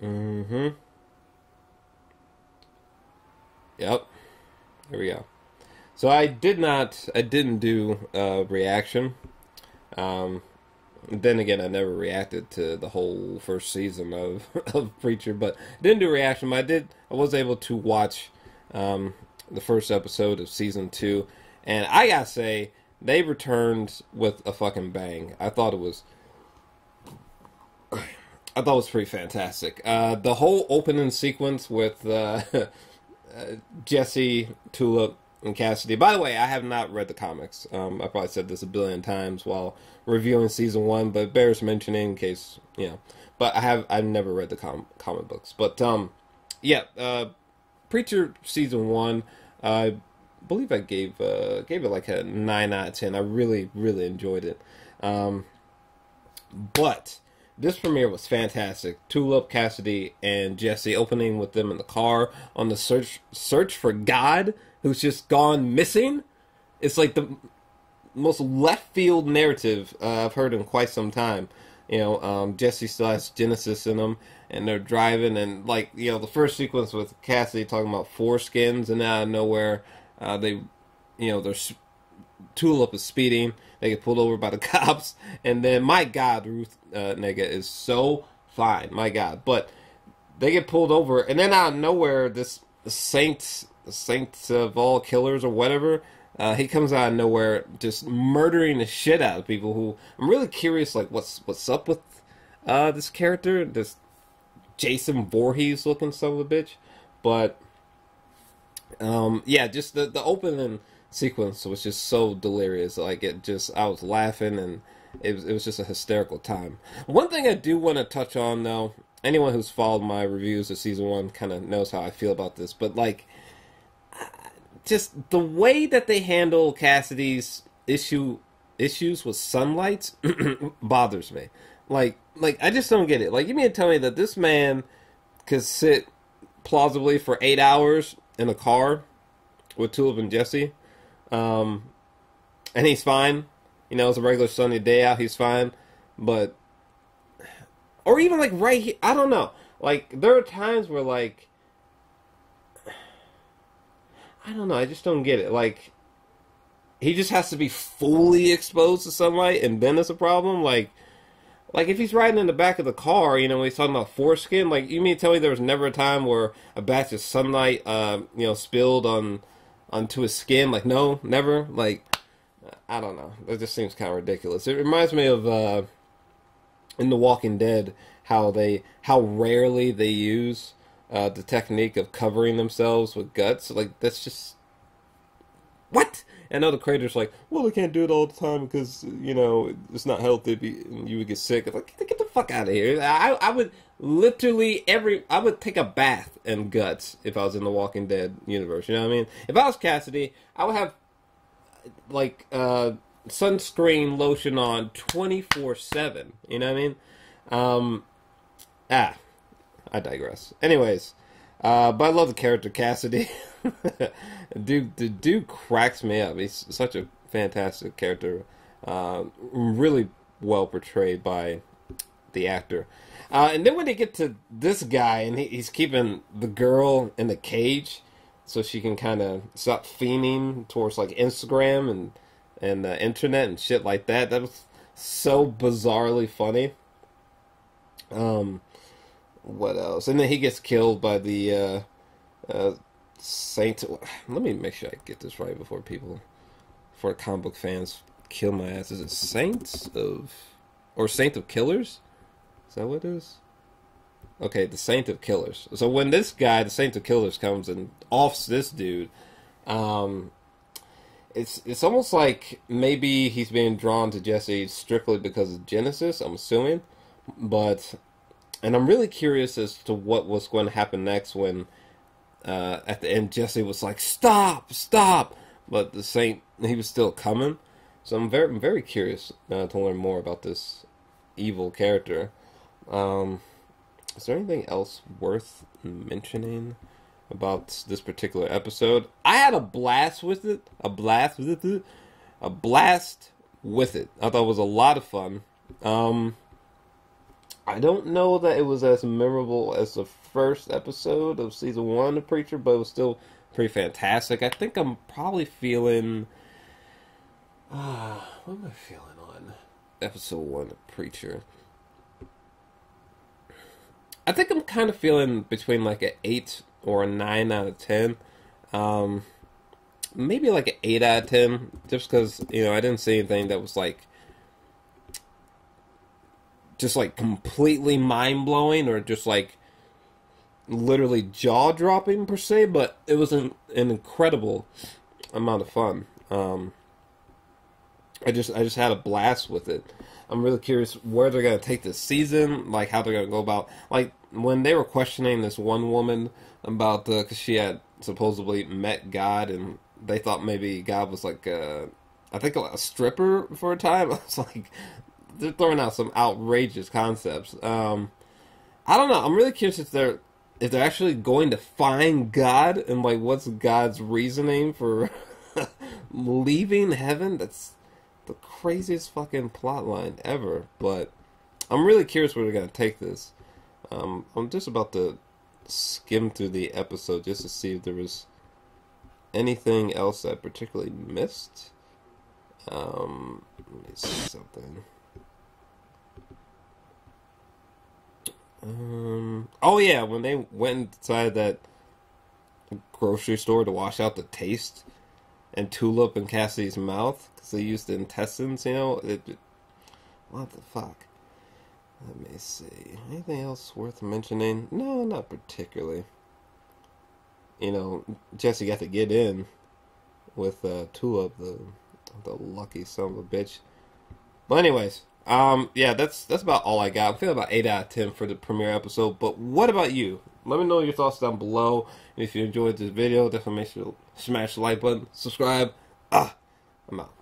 Mm-hmm. Yep. Here we go. So I didn't do a reaction. Um, then again, I never reacted to the whole first season of of Preacher, but didn't do a reaction. But I was able to watch um, the first episode of season two, and I gotta say, they returned with a fucking bang. I thought it was pretty fantastic. The whole opening sequence with Jesse, Tulip, and Cassidy. By the way, I have not read the comics. I probably said this a billion times while reviewing season one, but it bears mentioning in case you know. But I've never read the comic books. But yeah, Preacher season one. I believe I gave it like a 9 out of 10. I really enjoyed it. But this premiere was fantastic. Tulip, Cassidy, and Jesse opening with them in the car on the search for God, who's just gone missing. It's like the most left field narrative I've heard in quite some time. Jesse still has Genesis in him, and they're driving, and like the first sequence with Cassidy talking about foreskins, and out of nowhere, there's Tulip is speeding. They get pulled over by the cops, and then my God, Ruth Nega is so fine, my God. But they get pulled over, and then out of nowhere, this Saints of all killers or whatever, he comes out of nowhere, just murdering the shit out of people. Who I'm really curious, like what's up with this character, this Jason Voorhees looking son of a bitch. But yeah, just the opening sequence was just so delirious. Like I was laughing, and it was just a hysterical time. One thing I do want to touch on, though, anyone who's followed my reviews of season one kind of knows how I feel about this, but like, just the way that they handle Cassidy's issues with sunlight bothers me. Like I just don't get it. Like, you mean to tell me that this man could sit plausibly for 8 hours in a car with Tulip and Jesse, and he's fine. It's a regular sunny day out, he's fine. But, or even like right here, I don't know. Like, there are times where, like, I don't know, I just don't get it. Like, he just has to be fully exposed to sunlight, and then it's a problem. Like if he's riding in the back of the car, when he's talking about foreskin, like, you mean to tell me there was never a time where a batch of sunlight, spilled onto his skin? Like, no, never. Like, I don't know. That just seems kind of ridiculous. It reminds me of in The Walking Dead how rarely they use the technique of covering themselves with guts. Like, that's just what? I know the creator's like, well, they can't do it all the time because it's not healthy. You would get sick. Like, get the fuck out of here. I would literally I would take a bath in guts if I was in the Walking Dead universe. You know what I mean? If I was Cassidy, I would have like sunscreen lotion on 24/7. You know what I mean? I digress. Anyways, but I love the character Cassidy. The dude cracks me up. He's such a fantastic character. Really well portrayed by the actor. And then when they get to this guy, and he's keeping the girl in the cage so she can kind of stop fiending towards like Instagram and the internet and shit like that. That was so bizarrely funny. What else? And then he gets killed by the Saint. Let me make sure I get this right before comic book fans kill my ass. Is it Saint of Killers? Is that what it is? Okay, the Saint of Killers. So when this guy, the Saint of Killers, comes and offs this dude, it's almost like maybe he's being drawn to Jesse strictly because of Genesis, I'm assuming. And I'm really curious as to what was going to happen next when, at the end, Jesse was like, stop! But the Saint, he was still coming. So I'm very curious to learn more about this evil character. Is there anything else worth mentioning about this particular episode? I had a blast with it. I thought it was a lot of fun. I don't know that it was as memorable as the first episode of season one of Preacher, but it was still pretty fantastic. I think I'm probably feeling. What am I feeling on episode one of Preacher? I think I'm kind of feeling between like an 8 or a 9 out of 10. Maybe like an 8 out of 10, just because, I didn't see anything that was like just like completely mind-blowing or just like literally jaw-dropping per se, but it was an incredible amount of fun. I just had a blast with it. I'm really curious where they're gonna take this season, like how they're gonna go about, like when they were questioning this one woman about because she had supposedly met God, and they thought maybe God was like I think a stripper for a time. I was like, they're throwing out some outrageous concepts. I don't know. I'm really curious if they're actually going to find God, and like what's God's reasoning for leaving heaven. That's the craziest fucking plot line ever. But I'm really curious where they're gonna take this. I'm just about to skim through the episode just to see if there was anything else that I particularly missed. Let me see something. Oh yeah, when they went inside that grocery store to wash out the taste and Tulip and Cassidy's mouth because they used the intestines, what the fuck? Let me see. Anything else worth mentioning? No, not particularly. Jesse got to get in with Tulip, the lucky son of a bitch. But anyways, yeah, that's about all I got. I'm feeling about 8 out of 10 for the premiere episode. But what about you? Let me know your thoughts down below. And if you enjoyed this video, definitely make sure to smash the like button, subscribe. I'm out.